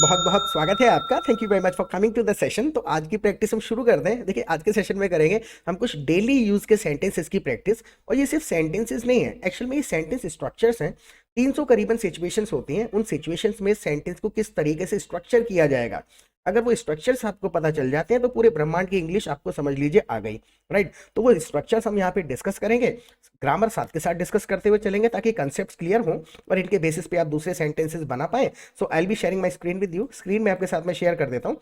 बहुत बहुत स्वागत है आपका। Thank you very much for coming to the session. तो आज की प्रैक्टिस हम शुरू कर दें। देखिए, आज के सेशन में करेंगे हम कुछ डेली यूज के सेंटेंसेस की प्रैक्टिस। और ये सिर्फ सेंटेंसेस नहीं है, एक्चुअल में ये सेंटेंस स्ट्रक्चर्स हैं। 300 करीबन सिचुएशंस होती हैं। उन सिचुएशंस में सेंटेंस को किस तरीके से स्ट्रक्चर किया जाएगा, अगर वो स्ट्रक्चर्स आपको पता चल जाते हैं तो पूरे ब्रह्मांड की इंग्लिश आपको समझ लीजिए आ गई। राइट, तो वो स्ट्रक्चर्स हम यहाँ पे डिस्कस करेंगे, ग्रामर साथ के साथ डिस्कस करते हुए चलेंगे ताकि कंसेप्ट क्लियर हो और इनके बेसिस पे आप दूसरे सेंटेंसेस बना पाए। So I be sharing my screen with you. Screen में आपके साथ में शेयर कर देता हूँ।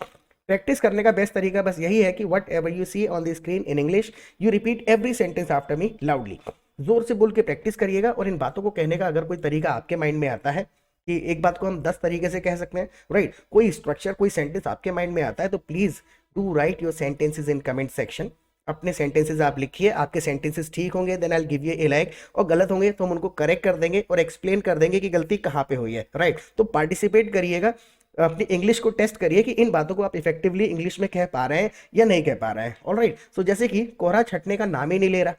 प्रैक्टिस करने का बेस्ट तरीका बस यही है कि whatever you see on the screen in English, you repeat every sentence after me loudly. जोर से बोल के प्रैक्टिस करिएगा। और इन बातों को कहने का अगर कोई तरीका आपके माइंड में आता है कि एक बात को हम 10 तरीके से कह सकते हैं, राइट, कोई स्ट्रक्चर कोई सेंटेंस आपके माइंड में आता है तो please do write your sentences in comment section. अपने सेंटेंसेस आप लिखिए। आपके सेंटेंसेस ठीक होंगे then I give you a like, और गलत होंगे तो हम उनको करेक्ट कर देंगे और एक्सप्लेन कर देंगे कि गलती कहाँ पे हुई है। राइट, तो पार्टिसिपेट करिएगा, अपनी इंग्लिश को टेस्ट करिए कि इन बातों को आप इफेक्टिवली इंग्लिश में कह पा रहे हैं या नहीं कह पा रहे हैं। ऑलराइट, सो जैसे कि कोहरा छटने का नाम ही नहीं ले रहा,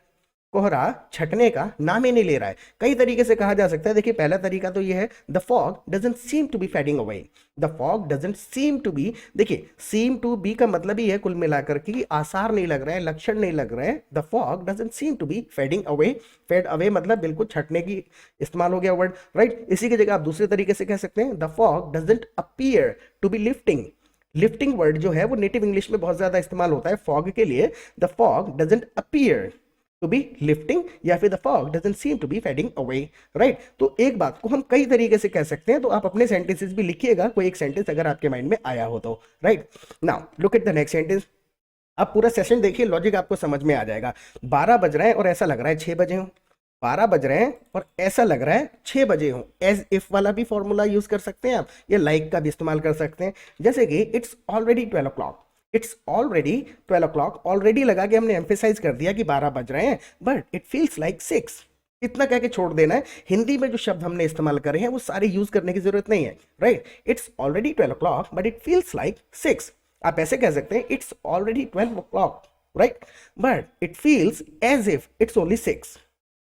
कोहरा छटने का नाम ही नहीं ले रहा है। कई तरीके से कहा जा सकता है। देखिए, पहला तरीका तो ये है, the fog doesn't seem to be fading away. The fog doesn't seem to be, देखिए सीम टू बी का मतलब ही है कुल मिलाकर कि आसार नहीं लग रहे हैं, लक्षण नहीं लग रहे हैं। The fog doesn't seem to be fading away. Fade away मतलब बिल्कुल छटने की इस्तेमाल हो गया वर्ड। राइट, इसी की जगह आप दूसरे तरीके से कह सकते हैं, the fog doesn't appear to be lifting. Lifting word जो है वो नेटिव इंग्लिश में बहुत ज्यादा इस्तेमाल होता है फॉग के लिए। The fog doesn't appear to be lifting, या फिर the fog doesn't seem to be fading away. Right, तो एक बात को हम कई तरीके से कह सकते हैं। तो आप अपने सेंटेंसेस भी लिखिएगा, कोई एक सेंटेंस अगर आपके माइंड में आया हो तो। Right, now look at the next sentence. आप पूरा सेशन देखिए, लॉजिक आपको समझ में आ जाएगा। 12 बज रहे हैं और ऐसा लग रहा है 6 बजे हो। 12 बज रहे हैं और ऐसा लग रहा है 6 बजे हो। एज इफ वाला भी फॉर्मूला यूज कर सकते हैं आप, या लाइक का भी इस्तेमाल कर सकते हैं। जैसे कि it's already 12 o'clock। It's already 12 o'clock, already लगा के हमने एम्फेसाइज कर दिया कि 12 बज रहे हैं, बट इट फील्स लाइक 6। इतना कह के छोड़ देना है। हिंदी में जो शब्द हमने इस्तेमाल करे हैं वो सारे यूज करने की जरूरत नहीं है। Right, it's already 12 o'clock but it feels like 6। आप ऐसे कह सकते हैं, it's already 12 o'clock, right, but it feels as if it's only 6।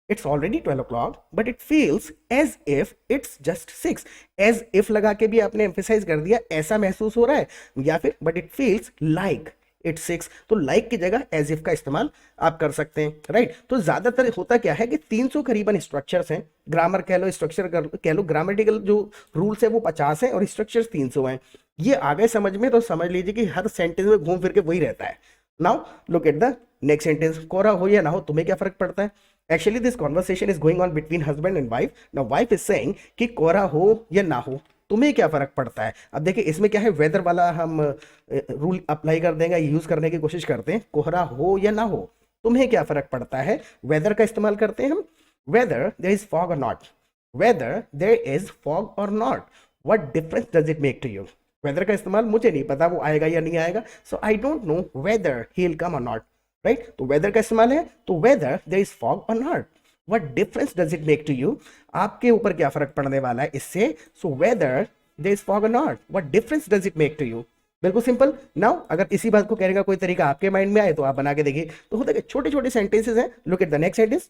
It's already 12 o'clock, but it feels as if it's just 6. As if लगा के भी आपने emphasize कर दिया, ऐसा महसूस हो रहा है। या फिर but it feels like it's 6, तो like की जगह as if का इस्तेमाल आप कर सकते हैं। राइट, तो ज्यादातर होता क्या है कि 300 करीबन स्ट्रक्चर्स हैं। ग्रामर कह लो, स्ट्रक्चर कह लो, ग्रामेटिकल जो रूल्स है वो 50 हैं और स्ट्रक्चर्स 300 हैं। ये आ गए समझ में तो समझ लीजिए कि हर सेंटेंस में घूम फिर के वही रहता है। Now look at the next sentence. कोहरा हो या ना हो तुम्हें क्या फर्क पड़ता है। Actually this conversation is going on between husband and wife. Now wife is saying कि कोहरा हो या ना हो तुम्हें क्या फर्क पड़ता है। अब देखिए, इसमें क्या है, वेदर वाला हम रूल अप्लाई कर देंगे, यूज करने की कोशिश करते हैं। कोहरा हो या ना हो तुम्हें क्या फर्क पड़ता है, वेदर का इस्तेमाल करते हैं हम। वेदर देयर इज फॉग और not, whether there is fog और not, what difference does it make to you. Whether का इस्तेमाल मुझे नहीं पता वो आएगा या नहीं आएगा, so I don't know whether he will come और नॉट। राइट, तो वेदर का इस्तेमाल है, तो वेदर देयर इज फॉग और not, what difference does it make to you, आपके ऊपर क्या फर्क पड़ने वाला है इससे। So whether there is fog और not, what difference does it make to you. बिल्कुल सिंपल। नाउ अगर इसी बात को कहने का कोई तरीका आपके माइंड में आए तो आप बना के देखिए। तो होता है छोटे छोटे सेंटेंसेस हैं। Look at the next sentence.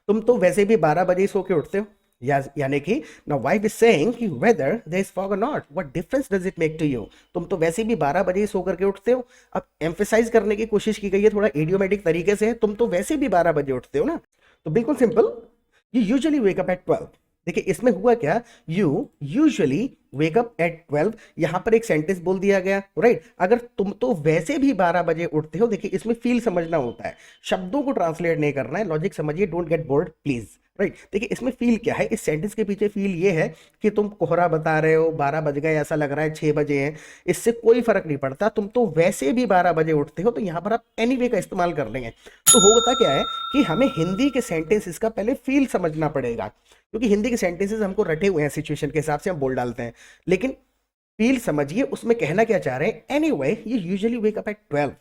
तुम तो वैसे भी 12 बजे ही सो के उठते हो, यानी कि नाउ वाइफ इज सेइंग कि वेदर देयर इज फॉग और not, what difference does it make to you. तुम तो वैसे भी 12 बजे ही सो करके उठते हो। अब एम्फेसाइज करने की कोशिश की गई है थोड़ा इडियोमेटिक तरीके से, तुम तो वैसे भी 12 बजे उठते हो ना। तो बिल्कुल simple, you usually wake up at 12। देखिए इसमें हुआ क्या, you usually wake up at 12, यहां पर एक सेंटेंस बोल दिया गया। राइट, अगर तुम तो वैसे भी 12 बजे उठते हो, देखिए इसमें फील समझना होता है, शब्दों को ट्रांसलेट नहीं करना है, लॉजिक समझिए, don't get bored please. Right, देखिए इसमें फील क्या है, इस सेंटेंस के पीछे फील ये है कि तुम कोहरा बता रहे हो, 12 बज गए, ऐसा लग रहा है 6 बजे हैं, इससे कोई फर्क नहीं पड़ता, तुम तो वैसे भी 12 बजे उठते हो, तो यहां पर आप एनीवे का इस्तेमाल कर लेंगे। तो होता क्या है कि हमें हिंदी के सेंटेंसेस का पहले फील समझना पड़ेगा, क्योंकि हिंदी के सेंटेंसेस हमको रटे हुए हैं, सिचुएशन के हिसाब से हम बोल डालते हैं, लेकिन फील समझिए उसमें कहना क्या चाह रहे हैं। Anyway you usually wake up at 12,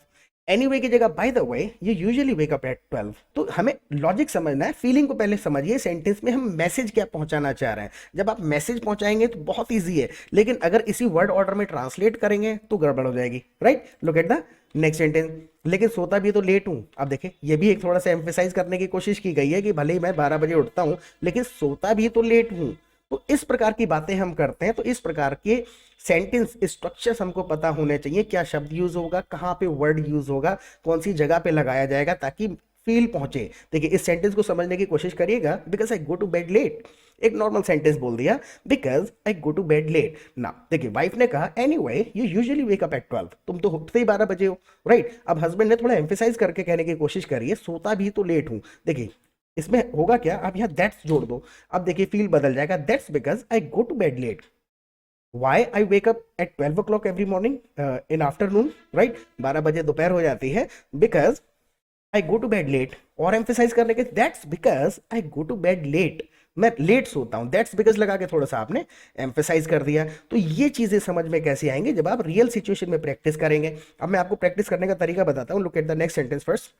anyway की जगह bye the way you usually wake up at 12। तो हमें लॉजिक समझना है, फीलिंग को पहले समझिए, सेंटेंस में हम मैसेज क्या पहुंचाना चाह रहे हैं। जब आप मैसेज पहुंचाएंगे तो बहुत ईजी है, लेकिन अगर इसी वर्ड ऑर्डर में ट्रांसलेट करेंगे तो गड़बड़ हो जाएगी। Right, look at the next sentence. लेकिन सोता भी तो लेट हूं। अब देखिए ये भी एक थोड़ा सा एम्फेसाइज करने की कोशिश की गई है कि भले ही मैं 12 बजे उठता हूं, लेकिन सोता भी तो लेट हूं। तो इस प्रकार की बातें हम करते हैं, तो इस प्रकार के सेंटेंस स्ट्रक्चर्स हमको पता होने चाहिए, क्या शब्द यूज होगा, कहाँ पे वर्ड यूज होगा, कौन सी जगह पे लगाया जाएगा, ताकि फील पहुंचे। देखिए इस सेंटेंस को समझने की कोशिश करिएगा, because I go to bed late, एक नॉर्मल सेंटेंस बोल दिया, because I go to bed late ना। देखिए वाइफ ने कहा anyway you usually wake up at 12, तुम तो उठते ही 12 बजे हो, राइट। अब हस्बैंड ने थोड़ा एम्फेसाइज करके कहने की कोशिश करी है, सोता भी तो लेट हूं। देखिए इसमें होगा क्या, आप यहाँ दैट्स जोड़ दो, अब देखिए फील बदल जाएगा, that's because I go to bed late. Why I wake up at 12 o'clock every morning in afternoon, right, 12 बजे दोपहर हो जाती है, because I go to bed late. और एम्फेसाइज करने के that's because I go to bed late, मैं late सोता हूं, दैट्स बिकॉज लगा के थोड़ा सा आपने एम्फेसाइज कर दिया। तो ये चीजें समझ में कैसे आएंगे, जब आप रियल सिचुएशन में प्रैक्टिस करेंगे। अब मैं आपको प्रैक्टिस करने का तरीका बताता हूं, look at the next sentence first.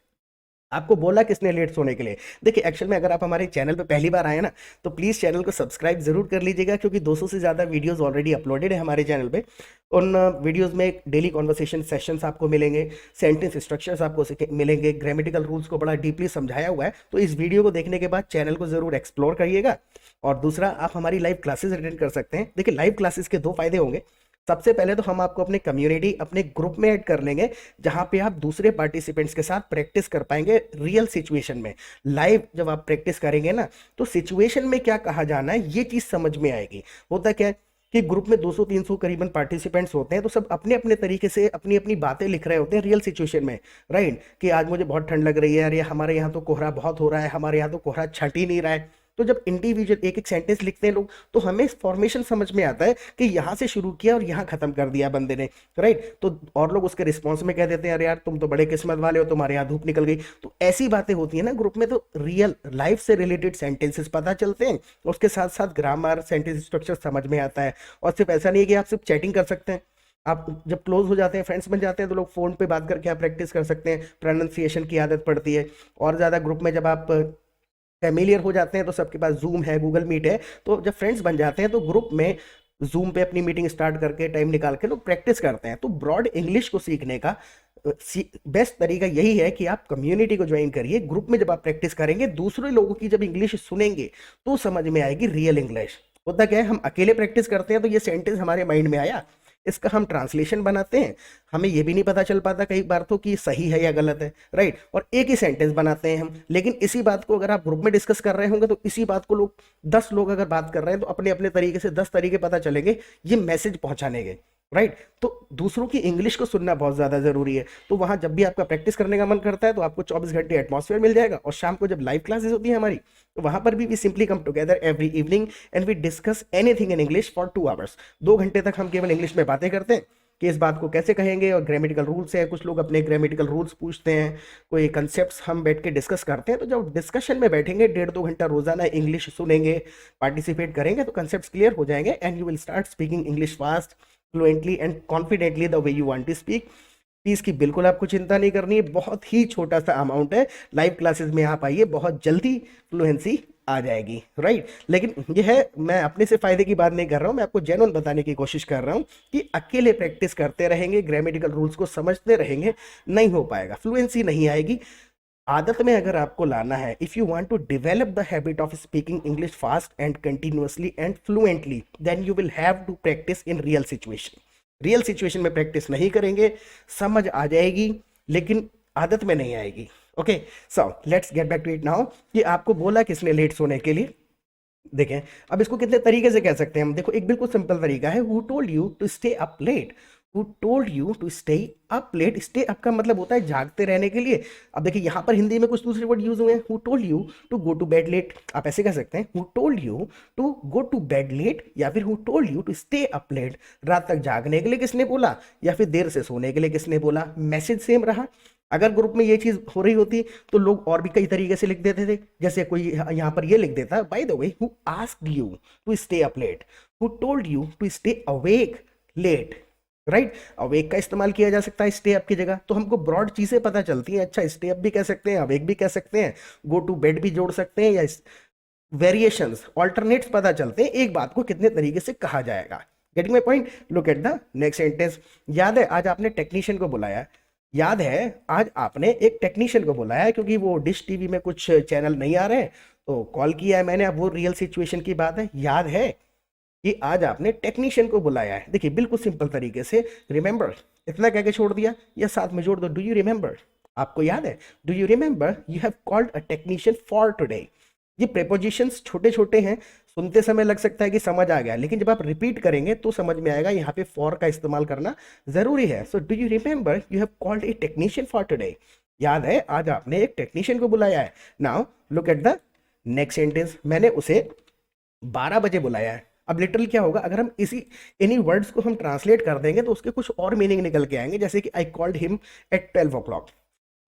आपको बोला किसने लेट सोने के लिए। देखिए एक्चुअल में अगर आप हमारे चैनल पे पहली बार आए ना, तो प्लीज़ चैनल को सब्सक्राइब जरूर कर लीजिएगा, क्योंकि 200 से ज़्यादा वीडियोस ऑलरेडी अपलोडेड है हमारे चैनल पे। उन वीडियोस में डेली कॉन्वर्सेशन सेशंस आपको मिलेंगे, सेंटेंस स्ट्रक्चर्स आपको मिलेंगे, ग्रामेटिकल रूल्स को बड़ा डीपली समझाया हुआ है। तो इस वीडियो को देखने के बाद चैनल को जरूर एक्सप्लोर करिएगा। और दूसरा, आप हमारी लाइव क्लासेस अटेंड कर सकते हैं। देखिए लाइव क्लासेस के दो फायदे होंगे। सबसे पहले तो हम आपको अपने कम्युनिटी, अपने ग्रुप में ऐड कर लेंगे, जहां पे आप दूसरे पार्टिसिपेंट्स के साथ प्रैक्टिस कर पाएंगे रियल सिचुएशन में। लाइव जब आप प्रैक्टिस करेंगे ना, तो सिचुएशन में क्या कहा जाना है ये चीज समझ में आएगी। होता क्या है कि ग्रुप में 200-300 करीबन पार्टिसिपेंट्स होते हैं, तो सब अपने अपने तरीके से अपनी अपनी बातें लिख रहे होते हैं रियल सिचुएशन में, राइट, कि आज मुझे बहुत ठंड लग रही है, अरे हमारे यहाँ तो कोहरा बहुत हो रहा है, हमारे यहाँ तो कोहरा छट ही नहीं रहा है। तो जब इंडिविजुअल एक एक सेंटेंस लिखते हैं लोग, तो हमें फॉर्मेशन समझ में आता है कि यहाँ से शुरू किया और यहाँ खत्म कर दिया बंदे ने, राइट। तो और लोग उसके रिस्पॉन्स में कह देते हैं अरे यार तुम तो बड़े किस्मत वाले हो, तुम्हारे यहाँ धूप निकल गई। तो ऐसी बातें होती है ना ग्रुप में, तो रियल लाइफ से रिलेटेड सेंटेंसेस पता चलते हैं, उसके साथ साथ ग्रामर, सेंटेंस स्ट्रक्चर समझ में आता है। और सिर्फ ऐसा नहीं है कि आप सिर्फ चैटिंग कर सकते हैं, आप जब क्लोज हो जाते हैं, फ्रेंड्स बन जाते हैं, तो लोग फोन पे बात करके आप प्रैक्टिस कर सकते हैं, प्रोनाउंसिएशन की आदत पड़ती है। और ज़्यादा ग्रुप में जब आप फैमिलियर हो जाते हैं, तो सबके पास जूम है, गूगल मीट है, तो जब फ्रेंड्स बन जाते हैं तो ग्रुप में जूम पे अपनी मीटिंग स्टार्ट करके टाइम निकाल के लोग प्रैक्टिस करते हैं। तो ब्रॉड इंग्लिश को सीखने का बेस्ट तरीका यही है कि आप कम्युनिटी को ज्वाइन करिए। ग्रुप में जब आप प्रैक्टिस करेंगे, दूसरे लोगों की जब इंग्लिश सुनेंगे तो समझ में आएगी रियल इंग्लिश। होता क्या है, हम अकेले प्रैक्टिस करते हैं तो ये सेंटेंस हमारे माइंड में आया, इसका हम ट्रांसलेशन बनाते हैं, हमें ये भी नहीं पता चल पाता कई बार तो कि सही है या गलत है, राइट। और एक ही सेंटेंस बनाते हैं हम, लेकिन इसी बात को अगर आप ग्रुप में डिस्कस कर रहे होंगे, तो इसी बात को लोग 10 लोग अगर बात कर रहे हैं, तो अपने अपने तरीके से 10 तरीके पता चलेंगे ये मैसेज पहुंचाने के, राइट। तो दूसरों की इंग्लिश को सुनना बहुत ज्यादा जरूरी है। तो वहां जब भी आपका प्रैक्टिस करने का मन करता है, तो आपको 24 घंटे एटमॉस्फेयर मिल जाएगा। और शाम को जब लाइव क्लासेस होती है हमारी, तो वहां पर भी we simply come together every evening and we discuss anything in English for 2 hours. 2 घंटे तक हम केवल इंग्लिश में बातें करते हैं कि इस बात को कैसे कहेंगे, और ग्रामेटिकल रूल्स है, कुछ लोग अपने ग्रामेटिकल रूल्स पूछते हैं, कोई कंसेप्ट्स हम बैठ के डिस्कस करते हैं। तो जब डिस्कशन में बैठेंगे, 1.5-2 घंटा रोजाना इंग्लिश सुनेंगे, पार्टिसिपेट करेंगे, तो कंसेप्ट्स क्लियर हो जाएंगे and you will start speaking English fast, fluently and confidently the way you want to speak. Fees की बिल्कुल आपको चिंता नहीं करनी है, बहुत ही छोटा सा अमाउंट है। लाइव क्लासेस में आप आइए, बहुत जल्दी फ्लुएंसी आ जाएगी, राइट। लेकिन ये है, मैं अपने से फायदे की बात नहीं कर रहा हूं, मैं आपको जेन्युइन बताने की कोशिश कर रहा हूं कि अकेले प्रैक्टिस करते रहेंगे, ग्रामेटिकल रूल्स को समझते रहेंगे, नहीं हो पाएगा, फ्लुएंसी नहीं आएगी। आदत में अगर आपको लाना है, if you want to develop the habit of speaking English fast and continuously and fluently, then you will have to practice in real situation. Real situation में प्रैक्टिस नहीं करेंगे, समझ आ जाएगी लेकिन आदत में नहीं आएगी। Okay, so let's get back to it now, कि आपको बोला किसने लेट सोने के लिए। देखें अब इसको कितने तरीके से कह सकते हैं हम। देखो एक बिल्कुल सिंपल तरीका है, who told you to stay up late. Who told you to stay up late, stay up का मतलब होता है जागते रहने के लिए। अब देखिए यहाँ पर हिंदी में कुछ दूसरे वर्ड यूज हुए हैं, who told you to go to bed late, आप ऐसे कह सकते हैं, who told you to go to bed late, या फिर who told you to stay up late, रात तक जागने के लिए किसने बोला, या फिर देर से सोने के लिए किसने बोला। मैसेज सेम रहा। अगर ग्रुप में ये चीज हो रही होती तो लोग और भी कई तरीके से लिख देते थे, जैसे कोई यहाँ पर ये लिख देता, by the way who asked you to stay up late, who told you to stay awake late, right. Awake का इस्तेमाल किया जा सकता है स्टे अप की जगह। तो हमको ब्रॉड चीजें पता चलती हैं, अच्छा स्टे अप भी कह सकते हैं, अवेक भी कह सकते हैं, गो टू बेड भी जोड़ सकते हैं, या वेरिएशंस, ऑल्टरनेट्स पता चलते हैं एक बात को कितने तरीके से कहा जाएगा। Getting my point. Look at the next sentence. याद है आज आपने टेक्नीशियन को बुलाया, याद है आज आपने एक टेक्नीशियन को बुलाया, क्योंकि वो डिश टीवी में कुछ चैनल नहीं आ रहे हैं, तो कॉल किया है मैंने, अब वो रियल सिचुएशन की बात है, याद है कि आज आपने टेक्नीशियन को बुलाया है। देखिए बिल्कुल सिंपल तरीके से रिमेंबर इतना कह के छोड़ दिया, या साथ में जोड़ दो डू यू रिमेंबर। आपको याद है, do you remember you have called a technician for today. ये प्रेपोजिशंस छोटे छोटे हैं, सुनते समय लग सकता है कि समझ आ गया, लेकिन जब आप रिपीट करेंगे तो समझ में आएगा यहाँ पे फॉर का इस्तेमाल करना जरूरी है। So do you remember you have called a technician for today. याद है आज आपने एक टेक्नीशियन को बुलाया है। Now look at the next sentence, मैंने उसे 12 बजे बुलाया है। अब लिटरल क्या होगा, अगर हम इन्हीं वर्ड्स को हम ट्रांसलेट कर देंगे तो उसके कुछ और मीनिंग निकल के आएंगे, जैसे कि I called him at 12 o'clock,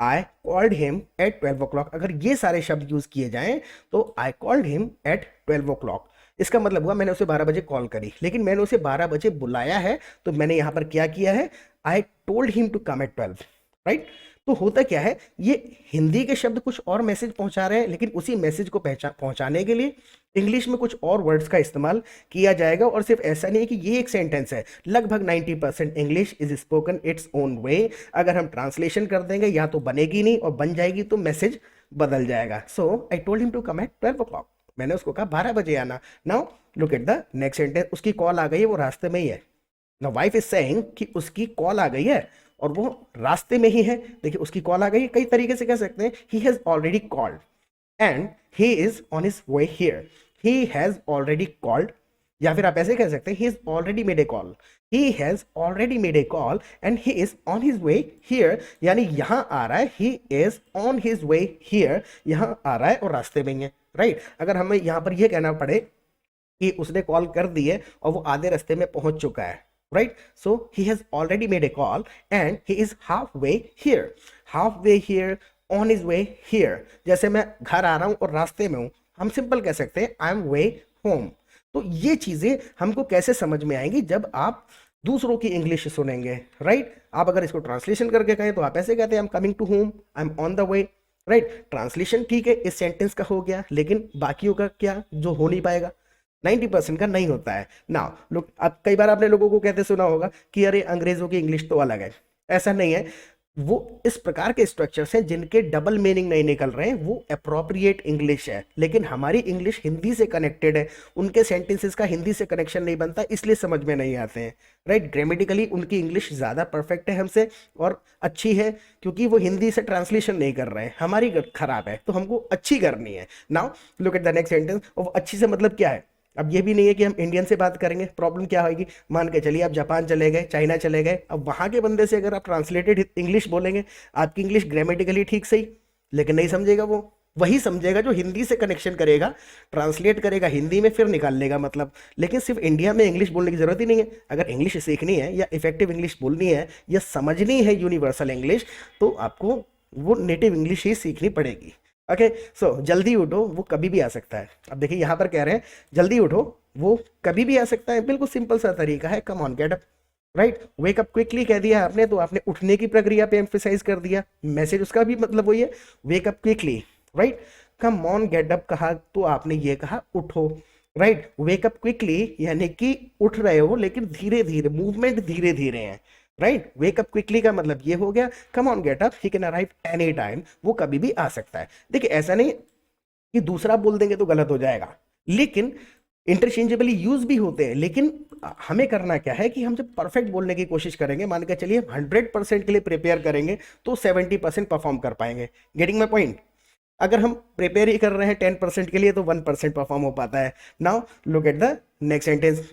I called him at 12 o'clock. अगर ये सारे शब्द यूज किए जाएं तो I called him at 12 o'clock, इसका मतलब हुआ मैंने उसे 12 बजे कॉल करी, लेकिन मैंने उसे 12 बजे बुलाया है, तो मैंने यहां पर क्या किया है, I told him to come at 12, right. तो होता क्या है, ये हिंदी के शब्द कुछ और मैसेज पहुंचा रहे हैं, लेकिन उसी मैसेज को पहुंचाने के लिए इंग्लिश में कुछ और वर्ड्स का इस्तेमाल किया जाएगा। और सिर्फ ऐसा नहीं है कि ये एक सेंटेंस है, लगभग 90% English is spoken its own way. अगर हम ट्रांसलेशन कर देंगे या तो बनेगी नहीं, और बन जाएगी तो मैसेज बदल जाएगा। So I told him to come at 12 o'clock, मैंने उसको कहा 12 बजे आना। Now look at the next sentence, उसकी कॉल आ गई है, वो रास्ते में ही है। नाउ वाइफ इज सेइंग कि उसकी कॉल आ गई है और वो रास्ते में ही है। देखिए उसकी कॉल आ गई, कई तरीके से कह सकते हैं, he has already called and he is on his way here. He has already called, या फिर आप ऐसे कह सकते हैं he is already made a call, he has already made a call and he is on his way here. यानी यहां आ रहा है he is on his way here, यहां आ रहा है और रास्ते में ही है, राइट। अगर हमें यहां पर यह कहना पड़े कि उसने कॉल कर दी है और वो आधे रास्ते में पहुंच चुका है, right? So he has already made a call and he is halfway here, on his way here। जैसे मैं घर आ रहा हूं और रास्ते में हूं, हम सिंपल कह सकते हैं आई एम वे होम। तो ये चीजें हमको कैसे समझ में आएंगी, जब आप दूसरों की इंग्लिश सुनेंगे, राइट। आप अगर इसको ट्रांसलेशन करके कहें तो आप ऐसे कहते हैं I am coming to home, I am on the way, right. Translation ठीक है इस सेंटेंस का हो गया, लेकिन बाकियों का क्या, जो हो नहीं पाएगा, 90% का नहीं होता है ना। लोग अब कई बार आपने लोगों को कहते सुना होगा कि अरे अंग्रेजों की इंग्लिश तो अलग है। ऐसा नहीं है, वो इस प्रकार के स्ट्रक्चर्स हैं जिनके डबल मीनिंग नहीं निकल रहे हैं, वो अप्रोप्रिएट इंग्लिश है। लेकिन हमारी इंग्लिश हिंदी से कनेक्टेड है, उनके सेंटेंसेस का हिंदी से कनेक्शन नहीं बनता, इसलिए समझ में नहीं आते हैं, राइट। ग्रामेटिकली उनकी इंग्लिश ज़्यादा परफेक्ट है हमसे और अच्छी है, क्योंकि वो हिंदी से ट्रांसलेशन नहीं कर रहे हैं। हमारी खराब है, तो हमको अच्छी करनी है। Now look at the next sentence. और अच्छी से मतलब क्या है, अब ये भी नहीं है कि हम इंडियन से बात करेंगे, प्रॉब्लम क्या होगी, मान के चलिए आप जापान चले गए, चाइना चले गए, अब वहां के बंदे से अगर आप ट्रांसलेटेड इंग्लिश बोलेंगे, आपकी इंग्लिश ग्रामेटिकली ठीक सही, लेकिन नहीं समझेगा वो, वही समझेगा जो हिंदी से कनेक्शन करेगा, ट्रांसलेट करेगा हिंदी में, फिर निकाल लेगा मतलब। लेकिन सिर्फ इंडिया में इंग्लिश बोलने की जरूरत ही नहीं है। अगर इंग्लिश सीखनी है या इफेक्टिव इंग्लिश बोलनी है या समझनी है यूनिवर्सल इंग्लिश, तो आपको वो नेटिव इंग्लिश ही सीखनी पड़ेगी। ओके, सो जल्दी उठो वो कभी भी आ सकता है। अब देखिए यहां पर कह रहे हैं जल्दी उठो वो कभी भी आ सकता है, बिल्कुल सिंपल सा तरीका है, come on get up, right. Wake up quickly कह दिया आपने, तो आपने उठने की प्रक्रिया पे एम्फेसाइज कर दिया, मैसेज उसका भी मतलब वही है, wake up quickly, right. Come on get up कहा तो आपने ये कहा उठो, राइट। वेक अप क्विकली यानी कि उठ रहे हो, लेकिन धीरे धीरे, मूवमेंट धीरे धीरे है, राइट। वेक अप क्विकली का मतलब ये हो गया, come on get up, he can arrive any time, वो कभी भी आ सकता है। देखिए ऐसा नहीं कि दूसरा बोल देंगे तो गलत हो जाएगा, लेकिन इंटरचेंजेबली यूज भी होते हैं। लेकिन हमें करना क्या है कि हम जब परफेक्ट बोलने की कोशिश करेंगे, मान के चलिए 100% के लिए प्रिपेयर करेंगे तो 70% परफॉर्म कर पाएंगे। Getting my point. अगर हम प्रिपेयर ही कर रहे हैं 10% के लिए तो 1% परफॉर्म हो पाता है। Now look at the next sentence.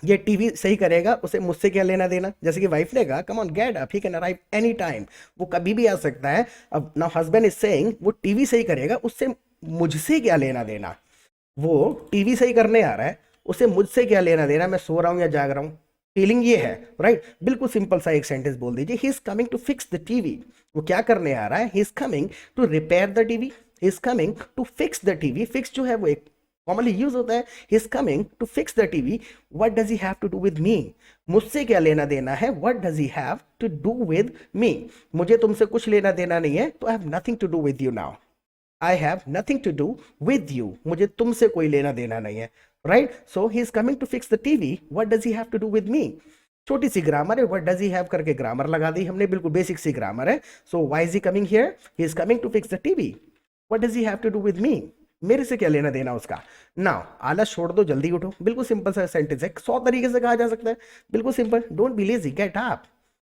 ये टीवी सही करेगा, उसे मुझसे क्या लेना देना, जैसे कि वाइफ ने कहा come on get up, he can arrive any time, वो कभी भी आ सकता है। अब नाउ हस्बैंड इज सेइंग वो टीवी सही करेगा, उससे मुझसे क्या लेना देना, वो टीवी सही करने आ रहा है, उसे मुझसे क्या लेना देना, मैं सो रहा हूं या जाग रहा हूं, फीलिंग ये है, राइट। बिल्कुल सिंपल सा एक सेंटेंस बोल दीजिए, he is coming to fix the TV, वो क्या करने आ रहा है, he is coming to repair the TV, he is coming to fix the TV. Fix जो है वो एक कॉमनली यूज होता है, he is coming to fix the TV, what does he have to do with me, मुझसे क्या लेना देना है, what does he have to do with me, मुझे तुमसे कुछ लेना देना नहीं है, तो I have nothing to do with you now, I have nothing to do with you, मुझे तुमसे कोई लेना देना नहीं है, right. So he is coming to fix the TV, what does he have to do with me. छोटी सी grammar है, व्हाट डज ही हैव करके ग्रामर लगा दी हमने, बिल्कुल बेसिक सी ग्रामर है। So why is he coming here, he is coming to fix the TV, what does he have to do with me, मेरे से क्या लेना देना उसका। नाउ आलस छोड़ दो, जल्दी उठो, बिल्कुल सिंपल सा सेंटेंस है, 100 तरीके से कहा जा सकता है, बिल्कुल simple. Don't be lazy, get up.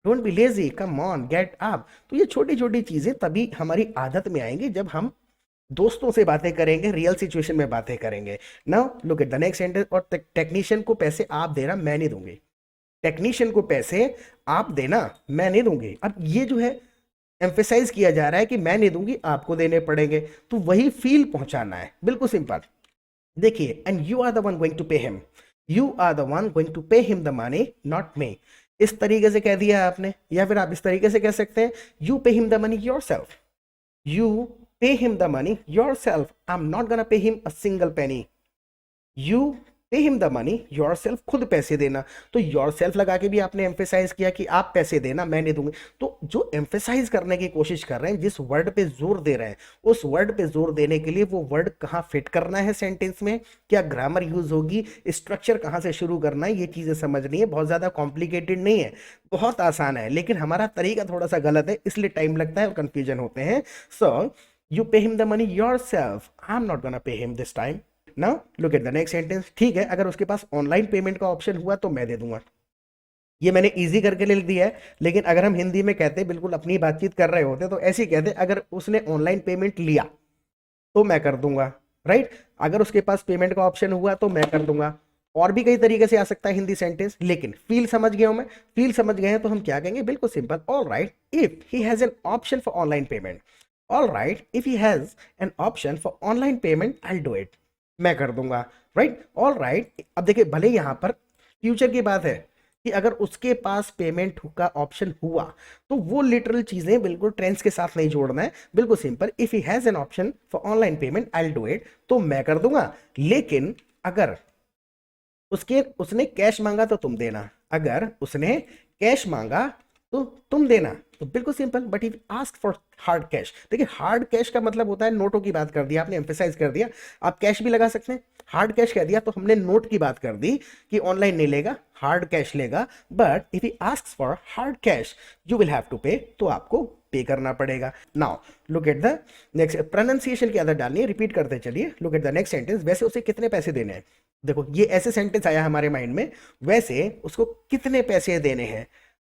Don't be lazy, come on, get up. तो ये छोटी छोटी चीजें तभी हमारी आदत में आएंगी जब हम दोस्तों से बातें करेंगे, रियल सिचुएशन में बातें करेंगे। Now look at the next sentence. और टेक्नीशियन को पैसे आप देना, मैं नहीं दूंगी। टेक्नीशियन को पैसे आप देना, मैं नहीं दूंगी। अब ये जो है एम्फेसाइज किया जा रहा है कि मैं नहीं दूंगी, आपको देने पड़ेंगे, तो वही फील पहुंचाना है, बिल्कुल सिंपल। देखिए, and you are the one going to pay him, you are the one going to pay him the money, not me. इस तरीके से कह दिया आपने, या फिर आप इस तरीके से कह सकते हैं, यू पे him the money your self, you पे him the money your self, I am not gonna pay him a single penny. You पे him the money your self, खुद पैसे देना। तो योर सेल्फ लगा के भी आपने एम्फेसाइज किया कि आप पैसे देना, मैं नहीं दूंगी। तो जो एम्फेसाइज करने की कोशिश कर रहे हैं, जिस वर्ड पे जोर दे रहे हैं, उस वर्ड पे जोर देने के लिए वो वर्ड कहाँ फिट करना है सेंटेंस में, क्या ग्रामर यूज होगी, स्ट्रक्चर कहाँ से शुरू करना है, ये चीजें समझनी है। बहुत ज्यादा कॉम्प्लिकेटेड नहीं है, बहुत आसान है, लेकिन हमारा तरीका थोड़ा सा गलत है, इसलिए टाइम लगता है और कंफ्यूजन होते हैं। सो यू पे him the money your self, I am not gonna pay him this time. Now look at the next sentence. ठीक है, अगर उसके पास ऑनलाइन पेमेंट का ऑप्शन हुआ तो मैं दे दूंगा। ये मैंने इजी करके लिख दिया है, लेकिन अगर हम हिंदी में कहते, बिल्कुल अपनी बातचीत कर रहे होते, तो ऐसे ही कहते, अगर उसने ऑनलाइन पेमेंट लिया तो मैं कर दूंगा, राइट। अगर उसके पास पेमेंट का ऑप्शन हुआ तो मैं कर दूंगा। और भी कई तरीके से आ सकता है हिंदी सेंटेंस, लेकिन फील समझ गया हूं मैं। फील समझ गए हैं तो हम क्या कहेंगे, बिल्कुल simple, all right if he has an option for online payment, all right if he has an option for online payment, I do it, मैं कर दूंगा, राइट। All right. अब देखिए, भले यहां पर फ्यूचर की बात है कि अगर उसके पास पेमेंट का ऑप्शन हुआ, तो वो लिटरल चीजें बिल्कुल टेंस के साथ नहीं जोड़ना है, बिल्कुल simple, if he has an option for online payment I will do it, तो मैं कर दूंगा। लेकिन अगर उसने कैश मांगा तो तुम देना, अगर उसने कैश मांगा तो तुम देना, तो बिल्कुल simple. But if ask for hard cash, देखिए हार्ड कैश का मतलब होता है, नोटों की बात कर दिया आपने, एम्फेसाइज कर दिया। आप कैश भी लगा सकते हैं, हार्ड कैश कह दिया तो हमने नोट की बात कर दी कि ऑनलाइन नहीं लेगा, हार्ड कैश लेगा। But if he asks for hard cash, you will have to pay, तो आपको पे करना पड़ेगा। Now look at the next, pronunciation की आदत डालनी है, रिपीट करते चलिए। Look at the next sentence. वैसे उसे कितने पैसे देने हैं, देखो ये ऐसे सेंटेंस आया हमारे माइंड में, वैसे उसको कितने पैसे देने हैं,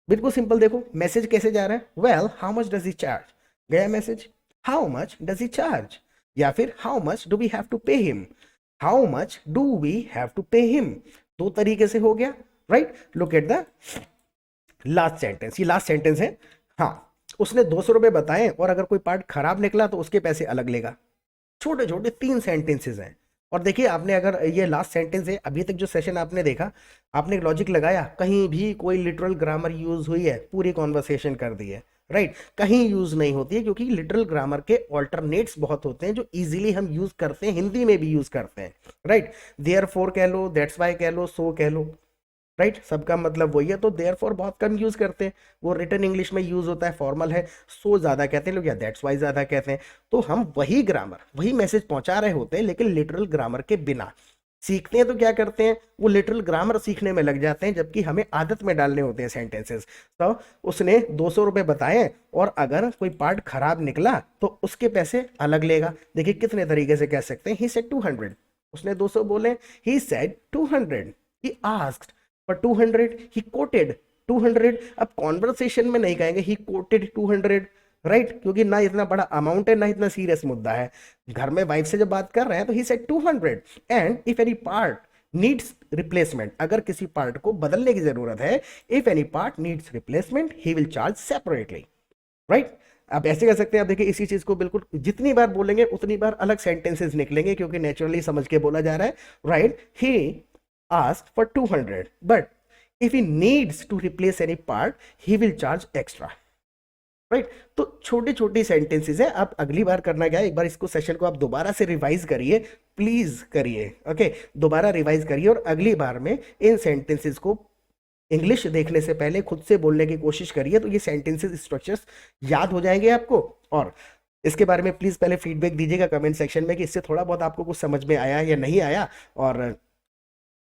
बिल्कुल सिंपल। देखो मैसेज कैसे जा रहा है, well how much does he charge, गया message, how much does he charge, या फिर how much do we have to pay him, how much do we have to pay him, दो तरीके से हो गया, right. Look at the last sentence, ये last sentence है। हाँ, उसने 200 रुपये बताए और अगर कोई पार्ट खराब निकला तो उसके पैसे अलग लेगा। छोटे छोटे 3 सेंटेंसेस हैं। और देखिए, आपने अगर ये लास्ट सेंटेंस है, अभी तक जो सेशन आपने देखा, आपने एक लॉजिक लगाया, कहीं भी कोई लिटरल ग्रामर यूज हुई है, पूरी कॉन्वर्सेशन कर दी है, राइट। कहीं यूज नहीं होती है, क्योंकि लिटरल ग्रामर के ऑल्टरनेट्स बहुत होते हैं जो इजीली हम यूज करते हैं, हिंदी में भी यूज करते हैं, राइट। देयरफॉर कह लो, दैट्स वाई कह लो, सो कह लो, राइट, सबका मतलब वही है। तो देयरफॉर बहुत कम यूज करते हैं, वो रिटन इंग्लिश में यूज होता है, फॉर्मल है। सो ज्यादा कहते हैं लोग, या दैट्स वाई ज्यादा कहते हैं। तो हम वही ग्रामर, वही मैसेज पहुंचा रहे होते हैं, लेकिन लिटरल ग्रामर के बिना। सीखते हैं तो क्या करते हैं, वो लिटरल ग्रामर सीखने में लग जाते हैं, जबकि हमें आदत में डालने होते हैं सेंटेंसेस। तो उसने 200 रुपये बताए और अगर कोई पार्ट खराब निकला तो उसके पैसे अलग लेगा। देखिए कितने तरीके से कह सकते हैं, ही सेड 200, उसने 200 बोले, ही सेड 200, ही आस्क्ड पर 200, ही कोटेड 200। अब कॉन्वर्सेशन में नहीं कहेंगे ही कोटेड 200, राइट, क्योंकि ना इतना बड़ा अमाउंट है, ना इतना सीरियस मुद्दा है। घर में वाइफ से जब बात कर रहे हैं तो he said 200। And if any part needs replacement, अगर किसी पार्ट को बदलने की जरूरत है, if any part needs replacement he will charge separately, right. आप ऐसे कर सकते हैं। आप देखिए इसी चीज को बिल्कुल जितनी बार बोलेंगे उतनी बार अलग सेंटेंसेस निकलेंगे, क्योंकि नेचुरली समझ के बोला जा रहा है, right. He asked for 200, but if he needs to replace any part, he will charge extra, right. तो छोटी छोटी सेंटेंसेस है। आप अगली बार करना क्या है, एक बार इसको सेशन को आप दोबारा से रिवाइज करिए, प्लीज करिए, ओके, दोबारा रिवाइज करिए, और अगली बार में इन सेंटेंसेस को इंग्लिश देखने से पहले खुद से बोलने की कोशिश करिए, तो ये सेंटेंसेस स्ट्रक्चर्स याद हो जाएंगे आपको। और इसके बारे में प्लीज पहले फीडबैक दीजिएगा कमेंट सेक्शन में कि इससे थोड़ा बहुत आपको कुछ समझ में आया या नहीं आया। और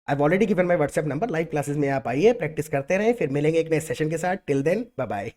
I've already given my WhatsApp number, live classes में आप आइए, प्रैक्टिस करते रहें, फिर मिलेंगे एक नए सेशन के साथ। Till then bye bye.